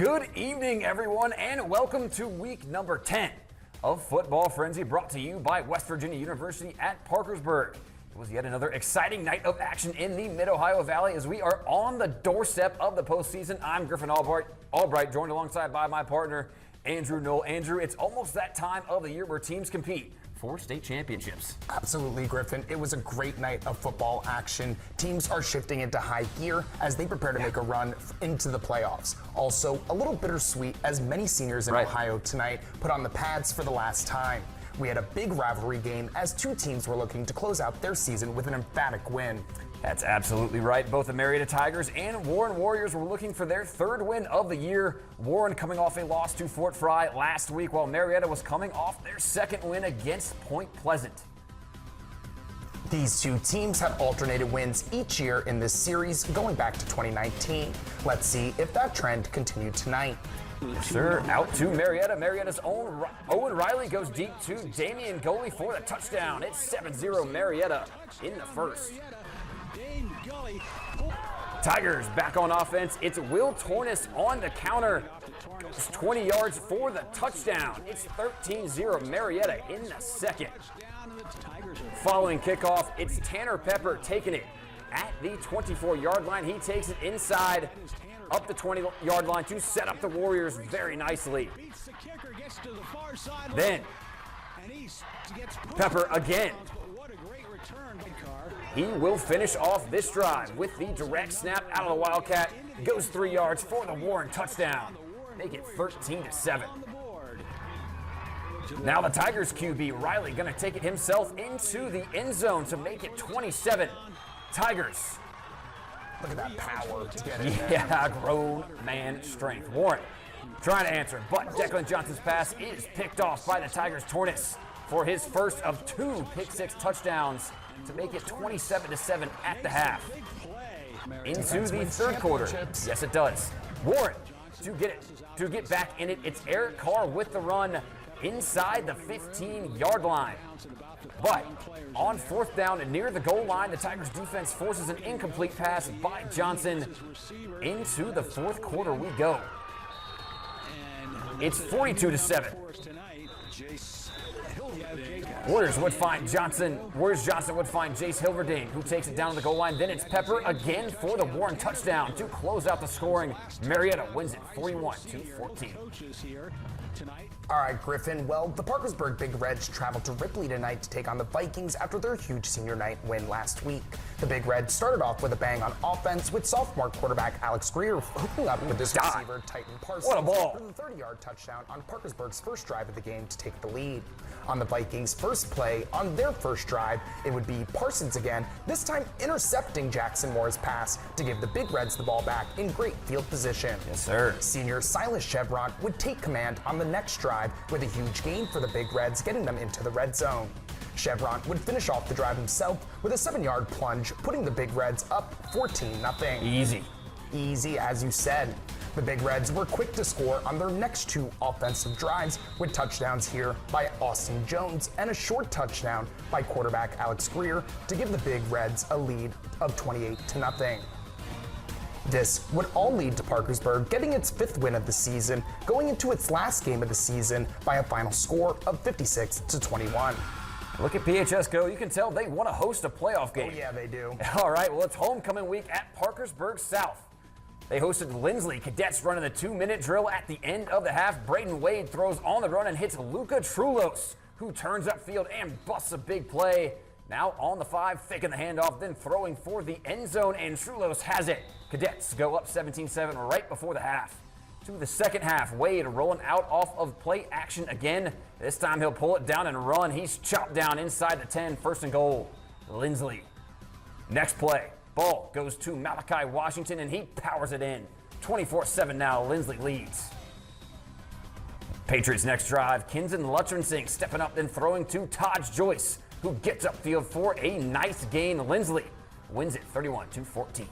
Good evening, everyone, and welcome to week number 10 of Football Frenzy, brought to you by West Virginia University at Parkersburg. It was yet another exciting night of action in the Mid-Ohio Valley as we are on the doorstep of the postseason. I'm Griffin Albright, joined alongside by my partner, Andrew Knoll. Andrew, it's almost that time of the year where teams compete for state championships. Absolutely, Griffin. It was a great night of football action. Teams are shifting into high gear as they prepare to make a run into the playoffs. Also, a little bittersweet as many seniors in Ohio tonight put on the pads for the last time. We had a big rivalry game as two teams were looking to close out their season with an emphatic win. That's absolutely right. Both the Marietta Tigers and Warren Warriors were looking for their third win of the year. Warren coming off a loss to Fort Fry last week, while Marietta was coming off their second win against Point Pleasant. These two teams have alternated wins each year in this series going back to 2019. Let's see if that trend continued tonight. Yes, sir. Out to Marietta. Marietta's own Owen Riley goes deep to Damian Goley for the touchdown. It's 7-0 Marietta in the first. Tigers back on offense. It's Will Tornis on the counter. Goes 20 yards for the touchdown. It's 13-0 Marietta in the second. Following kickoff, it's Tanner Pepper taking it at the 24-yard line. He takes it inside up the 20-yard line to set up the Warriors very nicely. Then Pepper again. He will finish off this drive with the direct snap out of the Wildcat. Goes 3 yards for the Warren touchdown. Make it 13-7. Now the Tigers QB, Riley, going to take it himself into the end zone to make it 27. Tigers. Look at that power to get it. Yeah, grown man strength. Warren trying to answer, but Declan Johnson's pass is picked off by the Tigers' Tornis for his first of two pick-six touchdowns to make it 27-7 at the half. Into the third quarter. Yes, it does. Warren to get back in it. It's Eric Carr with the run inside the 15-yard line. But on fourth down and near the goal line, the Tigers defense forces an incomplete pass by Johnson. Into the fourth quarter we go. It's 42-7. Warriors would find Johnson would find Jace Hilverdine, who takes it down to the goal line. Then it's Pepper again for the Warren touchdown to close out the scoring. Marietta wins it 41-14. All right, Griffin. Well, the Parkersburg Big Reds traveled to Ripley tonight to take on the Vikings after their huge senior night win last week. The Big Reds started off with a bang on offense with sophomore quarterback Alex Greer hooking up with this receiver Titan Parsons. What a ball. For the 30-yard touchdown on Parkersburg's first drive of the game to take the lead. On the Vikings' first play on their first drive, it would be Parsons again, this time intercepting Jackson Moore's pass to give the Big Reds the ball back in great field position. Yes, sir. Senior Silas Chevron would take command on the next drive with a huge gain for the Big Reds, getting them into the red zone. Chevron would finish off the drive himself with a 7-yard plunge, putting the Big Reds up 14-0. Easy, as you said. The Big Reds were quick to score on their next two offensive drives with touchdowns here by Austin Jones and a short touchdown by quarterback Alex Greer to give the Big Reds a lead of 28-0. This would all lead to Parkersburg getting its fifth win of the season, going into its last game of the season by a final score of 56-21. Look at PHS go. You can tell they want to host a playoff game. Oh, yeah, they do. All right, well, it's homecoming week at Parkersburg South. They hosted Lindsley. Cadets running the 2-minute drill at the end of the half. Braden Wade throws on the run and hits Luca Trulos, who turns upfield and busts a big play. Now on the 5, faking the handoff, then throwing for the end zone, and Trulos has it. Cadets go up 17-7 right before the half. To the second half, Wade rolling out off of play action again. This time he'll pull it down and run. He's chopped down inside the 10, first and goal. Lindsley. Next play. Ball goes to Malachi Washington, and he powers it in. 24-7 now, Lindsley leads. Patriots next drive, Kinson Luttrensing stepping up and throwing to Taj Joyce, who gets upfield for a nice gain. Lindsley wins it 31-14.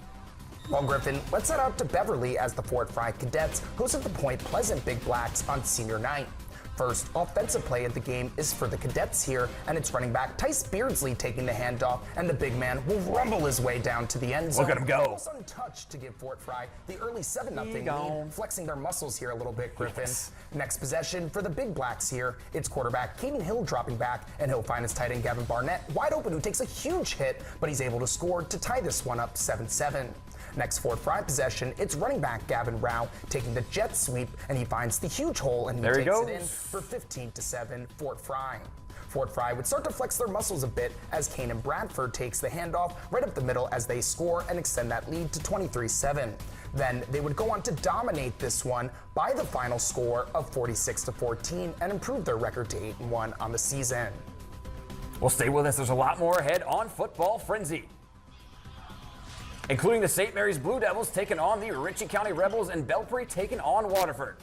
Well, Griffin, let's head out to Beverly as the Fort Fry Cadets hosted the Point Pleasant Big Blacks on senior night. First offensive play of the game is for the Cadets here, and it's running back Tice Beardsley taking the handoff, and the big man will rumble his way down to the end zone. Look at him go. Almost untouched to give Fort Fry the early 7-0 lead, flexing their muscles here a little bit, Griffin. Yes. Next possession for the Big Blacks here, it's quarterback Caden Hill dropping back, and he'll find his tight end Gavin Barnett wide open, who takes a huge hit, but he's able to score to tie this one up 7-7. Next Fort Fry possession, it's running back Gavin Rao taking the jet sweep, and he finds the huge hole, and he takes it in for 15-7 Fort Fry. Fort Fry would start to flex their muscles a bit as Kanan Bradford takes the handoff right up the middle as they score and extend that lead to 23-7. Then they would go on to dominate this one by the final score of 46-14 and improve their record to 8-1 on the season. Well, stay with us. There's a lot more ahead on Football Frenzy, including the St. Mary's Blue Devils taking on the Ritchie County Rebels and Belpre taking on Waterford.